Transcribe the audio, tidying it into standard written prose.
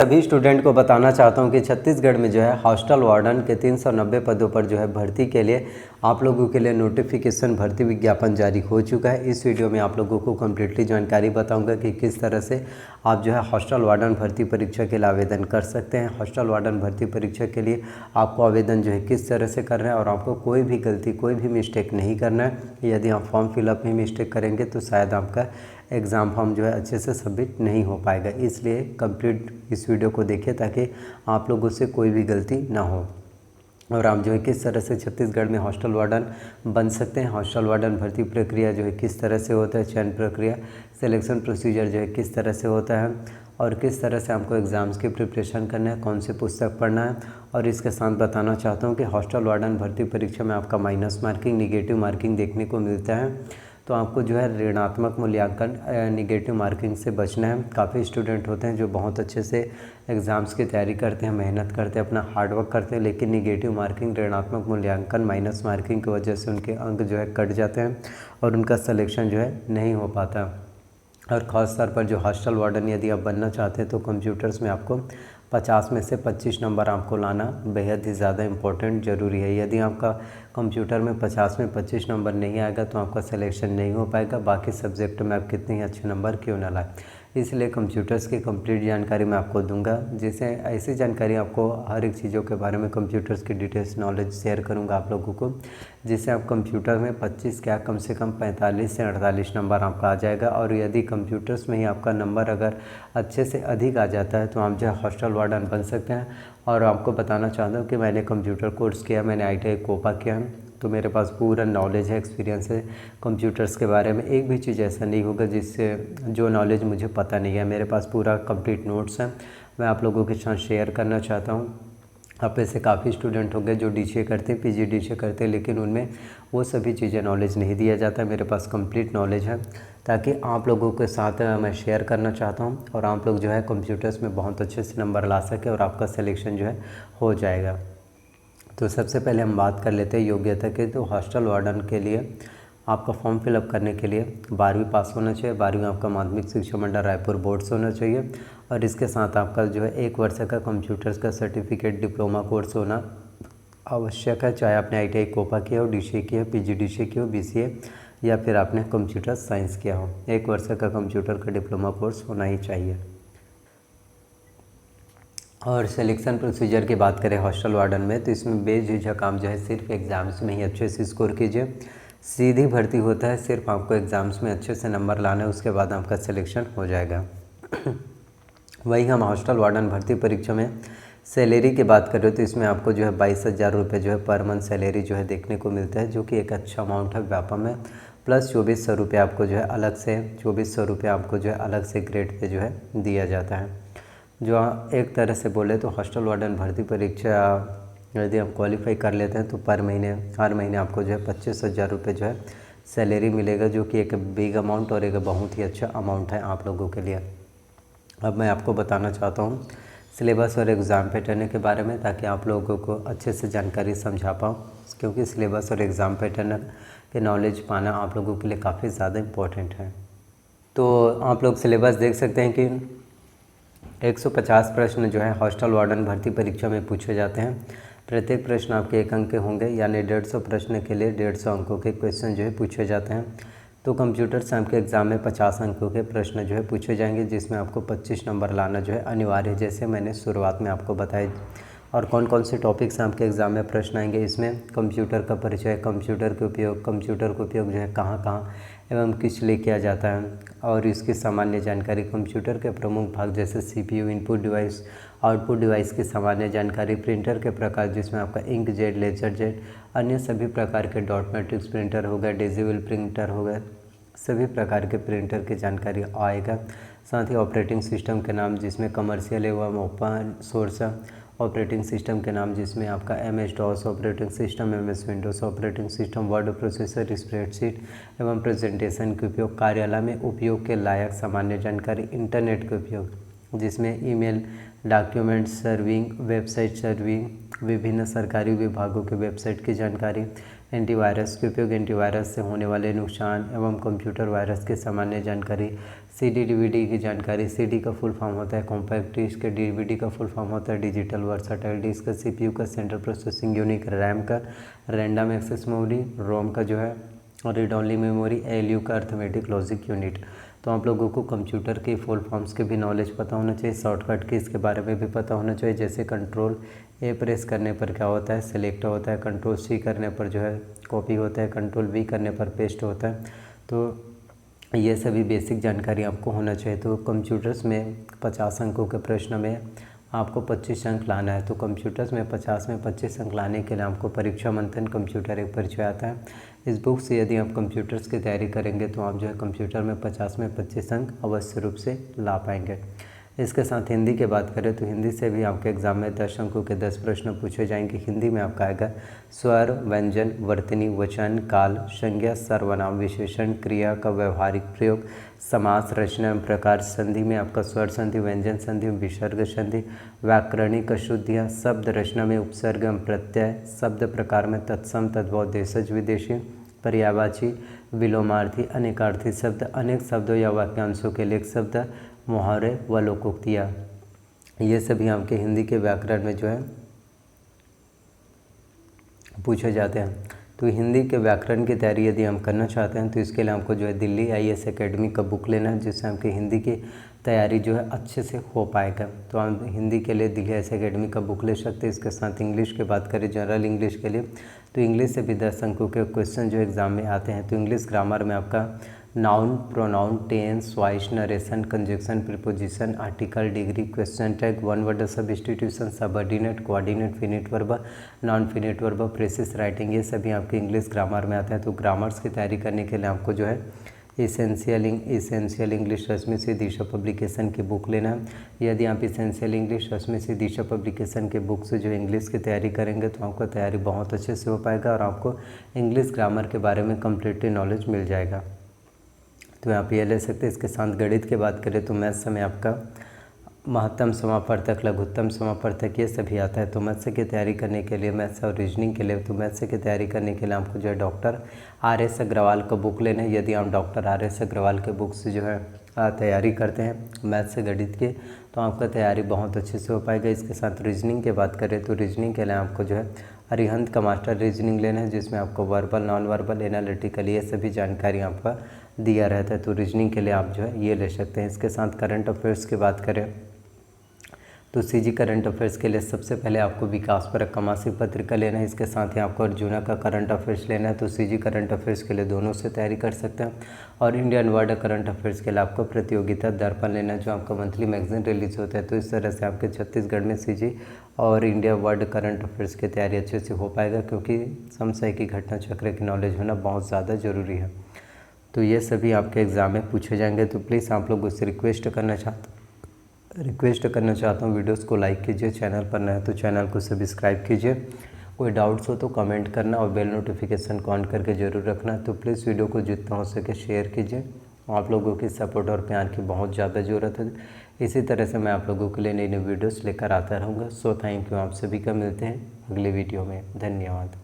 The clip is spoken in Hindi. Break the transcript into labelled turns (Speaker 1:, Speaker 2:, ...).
Speaker 1: सभी स्टूडेंट को बताना चाहता हूं कि छत्तीसगढ़ में जो है हॉस्टल वार्डन के 390 पदों पर जो है भर्ती के लिए आप लोगों के लिए नोटिफिकेशन भर्ती विज्ञापन जारी हो चुका है। इस वीडियो में आप लोगों को कम्प्लीटली जानकारी बताऊंगा कि किस तरह से आप जो है हॉस्टल वार्डन भर्ती परीक्षा के लिए आवेदन कर सकते हैं। हॉस्टल वार्डन भर्ती परीक्षा के लिए आपको आवेदन जो है किस तरह से करना है और आपको कोई भी गलती कोई भी मिस्टेक नहीं करना है। यदि आप फॉर्म फिलअप में मिस्टेक करेंगे तो शायद आपका एग्ज़ाम फॉर्म जो है अच्छे से सबमिट नहीं हो पाएगा। इसलिए कंप्लीट इस वीडियो को देखिए ताकि आप लोगों से कोई भी गलती ना हो और आप जो है किस तरह से छत्तीसगढ़ में हॉस्टल वार्डन बन सकते हैं। हॉस्टल वार्डन भर्ती प्रक्रिया जो है किस तरह से होता है, चयन प्रक्रिया सिलेक्शन प्रोसीजर जो है किस तरह से होता है और किस तरह से आपको एग्ज़ाम्स की प्रिपरेशन करना है, कौन सी पुस्तक पढ़ना है। और इसके साथ बताना चाहता हूँ कि हॉस्टल वार्डन भर्ती परीक्षा में आपका माइनस मार्किंग निगेटिव मार्किंग देखने को मिलता है, तो आपको जो है ऋणात्मक मूल्यांकन निगेटिव मार्किंग से बचना है। काफ़ी स्टूडेंट होते हैं जो बहुत अच्छे से एग्ज़ाम्स की तैयारी करते हैं, मेहनत करते हैं, अपना हार्डवर्क करते हैं, लेकिन निगेटिव मार्किंग ऋणात्मक मूल्यांकन माइनस मार्किंग की वजह से उनके अंक जो है कट जाते हैं और उनका सिलेक्शन जो है नहीं हो पाता। और ख़ास तौर पर जो हॉस्टल वार्डन यदि आप बनना चाहते हैं तो कंप्यूटर्स में आपको 50 में से 25 नंबर आपको लाना बेहद ही ज़्यादा इम्पोर्टेंट ज़रूरी है। यदि आपका कंप्यूटर में 50 में 25 नंबर नहीं आएगा तो आपका सिलेक्शन नहीं हो पाएगा, बाकी सब्जेक्ट में आप कितने ही अच्छे नंबर क्यों ना लाए। इसलिए कंप्यूटर्स की कंप्लीट जानकारी मैं आपको दूंगा, जिससे ऐसी जानकारी आपको हर एक चीज़ों के बारे में कंप्यूटर्स की डिटेल्स नॉलेज शेयर करूंगा आप लोगों को, जिससे आप कंप्यूटर में 25 क्या कम से कम 45 से 48 नंबर आपका आ जाएगा। और यदि कंप्यूटर्स में ही आपका नंबर अगर अच्छे से अधिक आ जाता है तो आप जो है हॉस्टल वार्डन बन सकते हैं। और आपको बताना चाहता हूँ कि मैंने कंप्यूटर कोर्स किया, मैंने ITI कोपा किया है, तो मेरे पास पूरा नॉलेज है, एक्सपीरियंस है कंप्यूटर्स के बारे में। एक भी चीज़ ऐसा नहीं होगा जिससे जो नॉलेज मुझे पता नहीं है। मेरे पास पूरा कंप्लीट नोट्स हैं, मैं आप लोगों के साथ शेयर करना चाहता हूँ। आप में से काफ़ी स्टूडेंट होंगे जो DCA करते हैं, PGDCA करते हैं, लेकिन उनमें वो सभी चीज़ें नॉलेज नहीं दिया जाता। मेरे पास कंप्लीट नॉलेज है ताकि आप लोगों के साथ मैं शेयर करना चाहता हूँ और आप लोग जो है कंप्यूटर्स में बहुत अच्छे से नंबर ला सके और आपका सिलेक्शन जो है हो जाएगा। तो सबसे पहले हम बात कर लेते हैं योग्यता की। तो हॉस्टल वार्डन के लिए आपका फॉर्म फिलअप करने के लिए 12वीं पास होना चाहिए। 12वीं आपका माध्यमिक शिक्षा मंडल रायपुर बोर्ड से होना चाहिए और इसके साथ आपका जो है 1 वर्ष का कंप्यूटर्स का सर्टिफिकेट डिप्लोमा कोर्स होना आवश्यक है, चाहे आपने ITI कोपा किया हो, DCA किया हो, PGDCA किया हो, BCA या फिर आपने कंप्यूटर साइंस किया हो। 1 वर्ष का कंप्यूटर का डिप्लोमा कोर्स होना ही चाहिए। और सिलेक्शन प्रोसीजर की बात करें हॉस्टल वार्डन में तो इसमें बेझिझक आप जो है सिर्फ एग्ज़ाम्स में ही अच्छे से स्कोर कीजिए। सीधी भर्ती होता है, सिर्फ आपको एग्ज़ाम्स में अच्छे से नंबर लाना है, उसके बाद आपका सिलेक्शन हो जाएगा। वही हम हॉस्टल वार्डन भर्ती परीक्षा में सैलरी की बात करें तो इसमें आपको जो है 22,000 रुपये जो है पर मंथ सैलरी जो है देखने को मिलता है, जो कि एक अच्छा अमाउंट है व्यापम में। प्लस 2400 रुपये आपको जो है अलग से 2400 रुपये आपको जो है अलग से ग्रेड पे जो है दिया जाता है। जो एक तरह से बोले तो हॉस्टल वार्डन भर्ती परीक्षा यदि आप क्वालिफाई कर लेते हैं तो पर महीने हर महीने आपको जो है 25,000 रुपये जो है सैलरी मिलेगा, जो कि एक बिग अमाउंट और एक बहुत ही अच्छा अमाउंट है आप लोगों के लिए। अब मैं आपको बताना चाहता हूँ सिलेबस और एग्ज़ाम पैटर्न के बारे में, ताकि आप लोगों को अच्छे से जानकारी समझा पाऊँ, क्योंकि सिलेबस और एग्ज़ाम पैटर्न के नॉलेज पाना आप लोगों के लिए काफ़ी ज़्यादा इम्पोर्टेंट है। तो आप लोग सिलेबस देख सकते हैं कि 150 प्रश्न जो है हॉस्टल वार्डन भर्ती परीक्षा में पूछे जाते हैं। प्रत्येक प्रश्न आपके 1 अंक के होंगे, यानी 150 प्रश्न के लिए 150 अंकों के क्वेश्चन जो है पूछे जाते हैं। तो कंप्यूटर साइंस के एग्ज़ाम में 50 अंकों के प्रश्न जो है पूछे जाएंगे, जिसमें आपको 25 नंबर लाना जो है अनिवार्य है, जैसे मैंने शुरुआत में आपको बताया। और कौन कौन से टॉपिक्स आपके एग्ज़ाम में प्रश्न आएंगे, इसमें कंप्यूटर का परिचय, कंप्यूटर के उपयोग, कंप्यूटर का उपयोग जो है कहाँ कहाँ एवं किस लिए किया जाता है, और इसकी सामान्य जानकारी, कंप्यूटर के प्रमुख भाग जैसे CPU, input device, output device की सामान्य जानकारी, प्रिंटर के प्रकार जिसमें आपका इंक जेट, लेजर जेट, अन्य सभी प्रकार के डॉट मैट्रिक्स प्रिंटर हो गए, डिजिबल प्रिंटर हो गए, सभी प्रकार के प्रिंटर की जानकारी आएगा। साथ ही ऑपरेटिंग सिस्टम के नाम, जिसमें कमर्शियल एवं ओपन सोर्स ऑपरेटिंग सिस्टम के नाम, जिसमें आपका MS-DOS operating system, MS Windows operating system, word processor, spreadsheet एवं प्रेजेंटेशन के उपयोग, कार्यालय में उपयोग के लायक सामान्य जानकारी, इंटरनेट के उपयोग, जिसमें email, document serving, website serving, विभिन्न सरकारी विभागों के वेबसाइट की जानकारी, एंटीवायरस के उपयोग, एंटीवायरस से होने वाले नुकसान एवं कंप्यूटर वायरस की सामान्य जानकारी, CD DVD की जानकारी। CD का फुल फॉर्म होता है कॉम्पैक्ट डिस्क, DVD का फुल फॉर्म होता है डिजिटल वर्सटाइल डिस्क, CPU का सेंट्रल प्रोसेसिंग यूनिट, रैम का रैंडम एक्सेस मेमोरी, रोम का जो है रीड ओनली मेमोरी, ALU का अर्थमेटिक लॉजिक यूनिट। तो आप लोगों को कंप्यूटर के फुल फॉर्म्स के भी नॉलेज पता होना चाहिए, शॉर्टकट की इसके बारे में भी पता होना चाहिए। जैसे कंट्रोल A प्रेस करने पर क्या होता है, सेलेक्ट होता है, कंट्रोल C करने पर जो है कॉपी होता है, कंट्रोल V करने पर पेस्ट होता है। तो ये सभी बेसिक जानकारी आपको होना चाहिए। तो कंप्यूटर्स में 50 अंकों के प्रश्न में आपको 25 अंक लाना है। तो कंप्यूटर्स में 50 में 25 अंक लाने के लिए आपको परीक्षा मंथन कंप्यूटर एक परिचय आता है। इस बुक से यदि आप कंप्यूटर्स की तैयारी करेंगे तो आप जो है कंप्यूटर में 50 में 25 अंक अवश्य रूप से ला पाएंगे। इसके साथ हिंदी की बात करें तो हिंदी से भी आपके एग्जाम में 10 अंकों के 10 प्रश्न पूछे जाएंगे। हिंदी में आपका आएगा स्वर, व्यंजन, वर्तनी, वचन, काल, संज्ञा, सर्वनाम, विशेषण, क्रिया का व्यवहारिक प्रयोग, समास, रचना एवं प्रकार। संधि में आपका स्वर संधि, व्यंजन संधि, विसर्ग संधि, व्याकरणिक अशुद्धियाँ, शब्द रचना में उपसर्ग एवं प्रत्यय, शब्द प्रकार में तत्सम, तद्भव, देशज, विदेशी, पर्यायवाची, विलोमार्थी, अनेकार्थी शब्द, अनेक शब्दों या वाक्यांशों के लिए शब्द, मुहावरे व लोकोक्तियाँ। ये सभी आपके हिंदी के व्याकरण में जो है पूछे जाते हैं। तो हिंदी के व्याकरण की तैयारी यदि हम करना चाहते हैं तो इसके लिए हमको जो है दिल्ली IAS एकेडमी का बुक लेना है, जिससे हमकी हिंदी की तैयारी जो है अच्छे से हो पाएगा। तो हम हिंदी के लिए दिल्ली IAS एकेडमी का बुक ले सकते हैं। इसके साथ इंग्लिश की बात करें, जनरल इंग्लिश के लिए, तो इंग्लिश से भी 10 अंकों के क्वेश्चन जो एग्ज़ाम में आते हैं। तो इंग्लिश ग्रामर में आपका noun, pronoun, tense, voice, narration, conjunction, preposition, article, degree, question tag, one word substitution, subordinate, coordinate, finite verb, non finite verb, precis writing, ये सभी आपके इंग्लिश ग्रामर में आते हैं। तो ग्रामर्स की तैयारी करने के लिए आपको जो है इसेंशियल इंग्लिश रश्मि से दिशा पब्लिकेशन की बुक लेना है। यदि आप इसेंशियल इंग्लिश रश्मि से दिशा पब्लिकेशन के बुक से जो इंग्लिश की तैयारी करेंगे तो आपका तैयारी बहुत अच्छे से हो पाएगा और आपको इंग्लिश ग्रामर के बारे में कम्प्लीटली नॉलेज मिल जाएगा। तो आप ये ले सकते हैं। इसके साथ गणित की बात करें तो मैथ्स में आपका महत्तम समापवर्तक, लघुत्तम समापवर्तक, ये सभी आता है। तो मैथ्स की तैयारी करने के लिए, मैथ्स और रीजनिंग के लिए, तो मैथ्स की तैयारी करने के लिए आपको जो है डॉक्टर RS अग्रवाल का बुक लेना है। यदि आप डॉक्टर RS अग्रवाल के बुक से जो है तैयारी करते हैं मैथ्स से गणित की, तो आपका तैयारी बहुत अच्छे से हो पाएगा। इसके साथ रीजनिंग की बात करें तो रीजनिंग के लिए आपको जो है अरिहंत का मास्टर रीजनिंग लेना है, जिसमें आपको वर्बल, नॉन वर्बल, एनालिटिकल, ये सभी जानकारी आपका दिया रहता है। तो रीजनिंग के लिए आप जो है ये ले सकते हैं। इसके साथ करंट अफेयर्स की बात करें तो CG करंट अफेयर्स के लिए सबसे पहले आपको विकास परक का मासिक पत्रिका लेना है। इसके साथ ही आपको अर्जुना का करंट अफेयर्स लेना है। तो CG करंट अफेयर्स के लिए दोनों से तैयारी कर सकते हैं। और इंडियन वर्ल्ड करंट अफेयर्स के लिए आपको प्रतियोगिता दर्पण लेना है, जो आपका मंथली मैगजीन रिलीज होता है। तो इस तरह से आपके छत्तीसगढ़ में CG और इंडिया वर्ल्ड करंट अफेयर्स की तैयारी अच्छे से हो पाएगा, क्योंकि समसामयिक की घटना चक्र की नॉलेज होना बहुत ज़्यादा ज़रूरी है। तो ये सभी आपके एग्ज़ाम में पूछे जाएंगे। तो प्लीज़ आप लोग उससे रिक्वेस्ट करना चाहता हूँ वीडियोस को लाइक कीजिए, चैनल पर नए तो चैनल को सब्सक्राइब कीजिए। कोई डाउट्स हो तो कमेंट करना और बेल नोटिफिकेशन को ऑन करके ज़रूर रखना। तो प्लीज़ वीडियो को जितना हो सके शेयर कीजिए। आप लोगों की सपोर्ट और प्यार की बहुत ज़्यादा ज़रूरत है। इसी तरह से मैं आप लोगों के लिए नई नई वीडियोस लेकर आता रहूँगा। So thank you. आप सभी का मिलते हैं अगले वीडियो में। धन्यवाद।